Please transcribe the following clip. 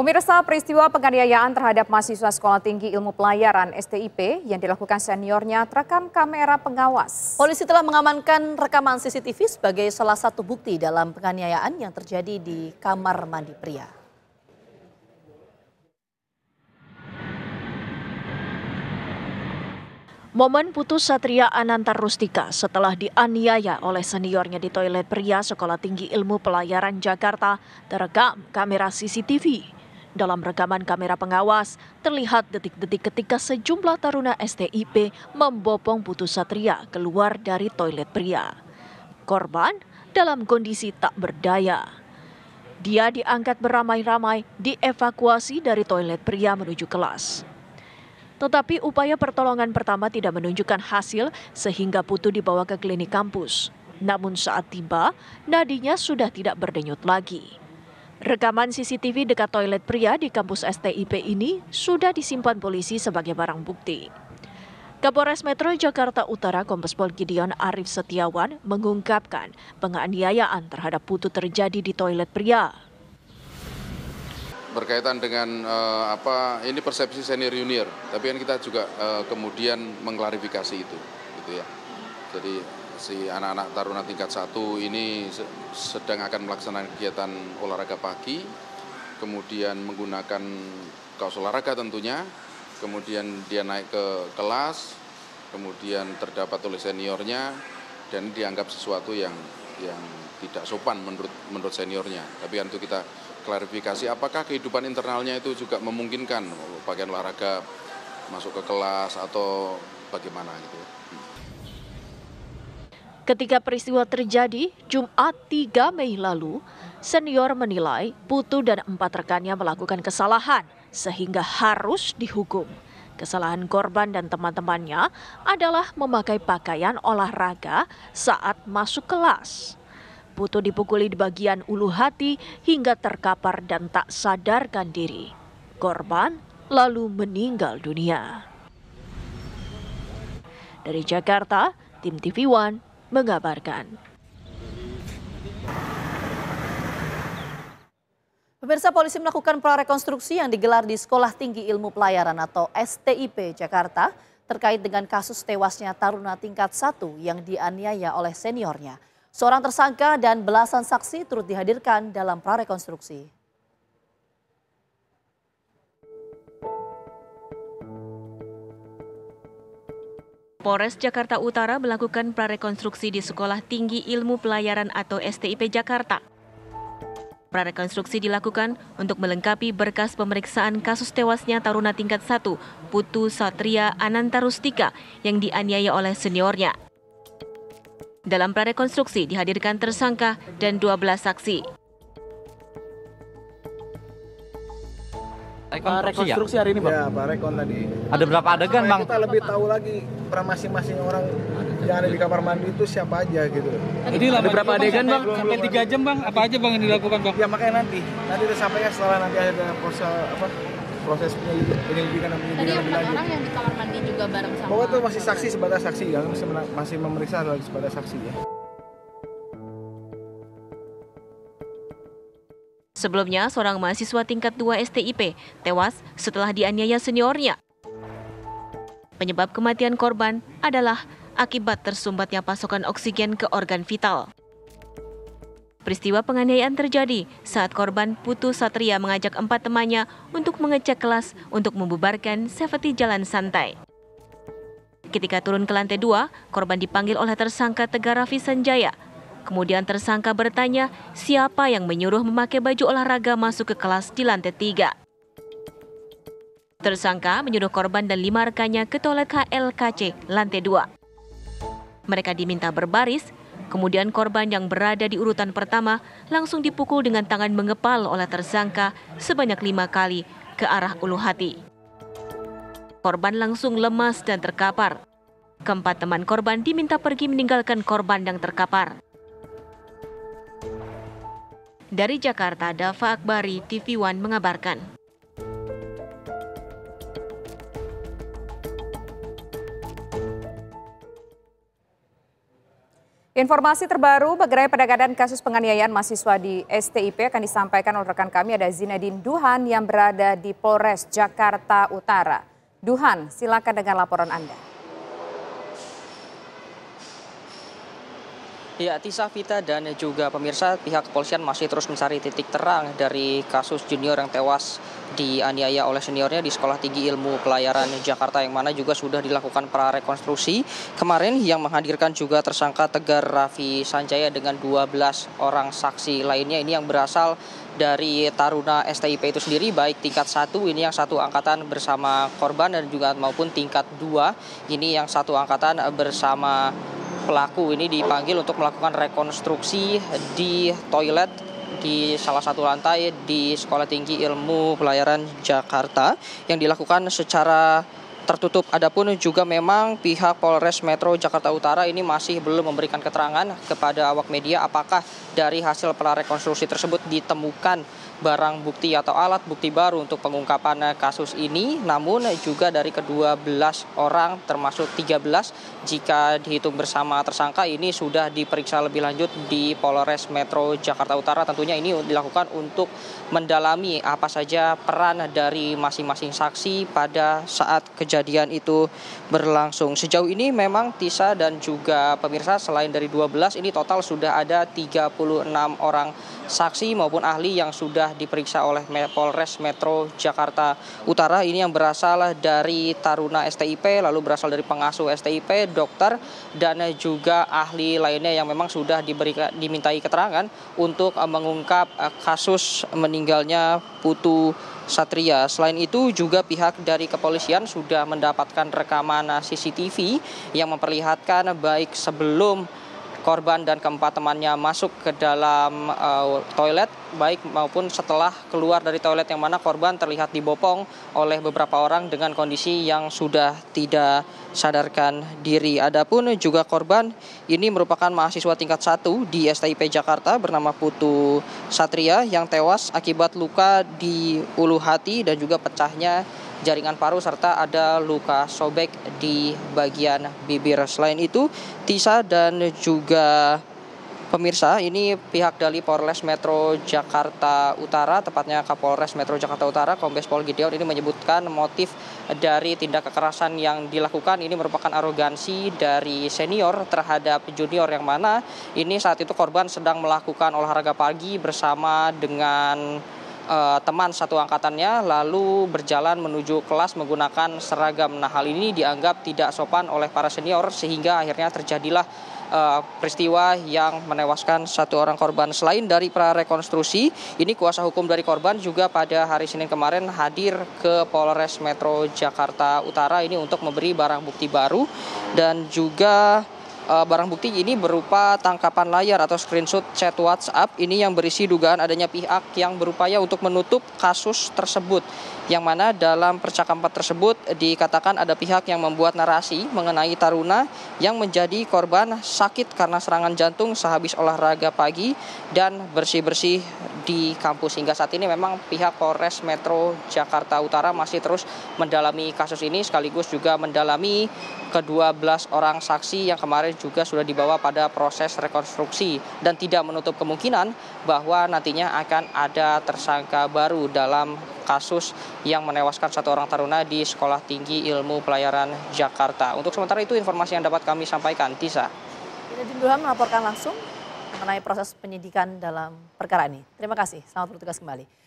Pemirsa, peristiwa penganiayaan terhadap mahasiswa Sekolah Tinggi Ilmu Pelayaran (STIP) yang dilakukan seniornya terekam kamera pengawas. Polisi telah mengamankan rekaman CCTV sebagai salah satu bukti dalam penganiayaan yang terjadi di kamar mandi pria. Momen putus Satria Anantar Rustika setelah dianiaya oleh seniornya di toilet pria Sekolah Tinggi Ilmu Pelayaran Jakarta terekam kamera CCTV. Dalam rekaman kamera pengawas, terlihat detik-detik ketika sejumlah taruna STIP membopong putus Satria keluar dari toilet pria. Korban dalam kondisi tak berdaya. Dia diangkat beramai-ramai, dievakuasi dari toilet pria menuju kelas. Tetapi upaya pertolongan pertama tidak menunjukkan hasil sehingga Putu dibawa ke klinik kampus. Namun saat tiba, nadinya sudah tidak berdenyut lagi. Rekaman CCTV dekat toilet pria di kampus STIP ini sudah disimpan polisi sebagai barang bukti. Kapolres Metro Jakarta Utara Kombes Pol Gideon Arif Setiawan mengungkapkan penganiayaan terhadap Putu terjadi di toilet pria. Berkaitan dengan ini persepsi senior junior, tapi kan kita juga kemudian mengklarifikasi itu, gitu ya. Jadi si anak-anak taruna tingkat 1 ini sedang akan melaksanakan kegiatan olahraga pagi, kemudian menggunakan kaos olahraga tentunya, kemudian dia naik ke kelas, kemudian terdapat oleh seniornya dan dianggap sesuatu yang tidak sopan menurut seniornya. Tapi kan itu kita klarifikasi apakah kehidupan internalnya itu juga memungkinkan pakaian olahraga masuk ke kelas atau bagaimana gitu. Ketika peristiwa terjadi Jumat 3 Mei lalu, senior menilai Putu dan 4 rekannya melakukan kesalahan sehingga harus dihukum. Kesalahan korban dan teman-temannya adalah memakai pakaian olahraga saat masuk kelas. Putu dipukuli di bagian ulu hati hingga terkapar dan tak sadarkan diri. Korban lalu meninggal dunia. Dari Jakarta, tim TV One mengabarkan. Pemirsa, polisi melakukan prarekonstruksi yang digelar di Sekolah Tinggi Ilmu Pelayaran atau STIP Jakarta terkait dengan kasus tewasnya taruna tingkat 1 yang dianiaya oleh seniornya. Seorang tersangka dan belasan saksi turut dihadirkan dalam prarekonstruksi. Polres Jakarta Utara melakukan prarekonstruksi di Sekolah Tinggi Ilmu Pelayaran atau STIP Jakarta. Prarekonstruksi dilakukan untuk melengkapi berkas pemeriksaan kasus tewasnya taruna tingkat 1, Putu Satria Anantar Rustika yang dianiaya oleh seniornya. Dalam prarekonstruksi dihadirkan tersangka dan 12 saksi. Rekonstruksi hari ini, Bang? Ya, Pak Rekon tadi. Ada berapa adegan, Bang? Kita lebih tahu lagi peran masing-masing orang yang ada di kamar mandi itu siapa aja gitu. Jadi ada berapa adegan, Bang? Sampai 3 jam, Bang. Apa aja, Bang, yang dilakukan, Bang? Ya makanya nanti disampaikan setelah nanti ada proses penyelidikan dan penyidikan lebih lanjut. Orang yang di kamar mandi juga bareng sama. Pokoknya itu masih saksi sebatas saksi ya, masih memeriksa sebatas saksi ya. Sebelumnya, seorang mahasiswa tingkat 2 STIP tewas setelah dianiaya seniornya. Penyebab kematian korban adalah akibat tersumbatnya pasokan oksigen ke organ vital. Peristiwa penganiayaan terjadi saat korban Putu Satria mengajak 4 temannya untuk mengecek kelas untuk membubarkan safety jalan santai. Ketika turun ke lantai 2, korban dipanggil oleh tersangka Tegar Raffi Sanjaya. Kemudian tersangka bertanya siapa yang menyuruh memakai baju olahraga masuk ke kelas di lantai 3. Tersangka menyuruh korban dan 5 rekannya ke toilet HLKC lantai 2. Mereka diminta berbaris, kemudian korban yang berada di urutan pertama langsung dipukul dengan tangan mengepal oleh tersangka sebanyak 5 kali ke arah ulu hati. Korban langsung lemas dan terkapar. Keempat teman korban diminta pergi meninggalkan korban yang terkapar. Dari Jakarta, Dava Akbari, TV One mengabarkan. Informasi terbaru mengenai penanganan kasus penganiayaan mahasiswa di STIP akan disampaikan oleh rekan kami, ada Zinedine Duhan yang berada di Polres Jakarta Utara. Duhan, silakan dengan laporan Anda. Ya, Tisa, Vita, dan juga pemirsa, pihak kepolisian masih terus mencari titik terang dari kasus junior yang tewas dianiaya oleh seniornya di Sekolah Tinggi Ilmu Pelayaran Jakarta, yang mana juga sudah dilakukan prarekonstruksi kemarin yang menghadirkan juga tersangka Tegar Raffi Sanjaya dengan 12 orang saksi lainnya. Ini yang berasal dari Taruna STIP itu sendiri, baik tingkat 1 ini yang satu angkatan bersama korban, dan juga maupun tingkat 2 ini yang satu angkatan bersama pelaku. Ini dipanggil untuk melakukan rekonstruksi di toilet di salah satu lantai di Sekolah Tinggi Ilmu Pelayaran Jakarta yang dilakukan secara tertutup. Adapun juga memang pihak Polres Metro Jakarta Utara ini masih belum memberikan keterangan kepada awak media apakah dari hasil prarekonstruksi tersebut ditemukan barang bukti atau alat bukti baru untuk pengungkapan kasus ini. Namun juga dari ke-12 orang termasuk 13 jika dihitung bersama tersangka ini sudah diperiksa lebih lanjut di Polres Metro Jakarta Utara. Tentunya ini dilakukan untuk mendalami apa saja peran dari masing-masing saksi pada saat kejadian itu berlangsung. Sejauh ini memang Tisa dan juga pemirsa, selain dari 12 ini total sudah ada 36 orang saksi maupun ahli yang sudah diperiksa oleh Polres Metro Jakarta Utara. Ini yang berasal dari Taruna STIP, lalu berasal dari pengasuh STIP, dokter, dan juga ahli lainnya yang memang sudah dimintai keterangan untuk mengungkap kasus meninggalnya Putu Satria. Selain itu juga pihak dari kepolisian sudah mendapatkan rekaman CCTV yang memperlihatkan baik sebelum korban dan keempat temannya masuk ke dalam toilet, baik maupun setelah keluar dari toilet, yang mana korban terlihat dibopong oleh beberapa orang dengan kondisi yang sudah tidak sadarkan diri. Adapun juga korban ini merupakan mahasiswa tingkat 1 di STIP Jakarta bernama Putu Satria yang tewas akibat luka di ulu hati dan juga pecahnya jaringan paru serta ada luka sobek di bagian bibir. Selain itu, Tisa dan juga pemirsa, ini pihak dari Polres Metro Jakarta Utara, tepatnya Kapolres Metro Jakarta Utara, Kombes Pol Gideon, ini menyebutkan motif dari tindak kekerasan yang dilakukan ini merupakan arogansi dari senior terhadap junior, yang mana ini saat itu korban sedang melakukan olahraga pagi bersama dengan teman satu angkatannya, lalu berjalan menuju kelas menggunakan seragam. Nah, hal ini dianggap tidak sopan oleh para senior sehingga akhirnya terjadilah peristiwa yang menewaskan satu orang korban. Selain dari prarekonstruksi, ini kuasa hukum dari korban juga pada hari Senin kemarin hadir ke Polres Metro Jakarta Utara ini untuk memberi barang bukti baru, dan juga barang bukti ini berupa tangkapan layar atau screenshot chat WhatsApp ini yang berisi dugaan adanya pihak yang berupaya untuk menutup kasus tersebut, yang mana dalam percakapan tersebut dikatakan ada pihak yang membuat narasi mengenai taruna yang menjadi korban sakit karena serangan jantung sehabis olahraga pagi dan bersih-bersih di kampus. Hingga saat ini memang pihak Polres Metro Jakarta Utara masih terus mendalami kasus ini sekaligus juga mendalami ke-12 orang saksi yang kemarin juga sudah dibawa pada proses rekonstruksi, dan tidak menutup kemungkinan bahwa nantinya akan ada tersangka baru dalam kasus yang menewaskan satu orang taruna di Sekolah Tinggi Ilmu Pelayaran Jakarta. Untuk sementara itu informasi yang dapat kami sampaikan, Tisa. Zinedine Duhan melaporkan langsung mengenai proses penyidikan dalam perkara ini. Terima kasih, selamat bertugas kembali.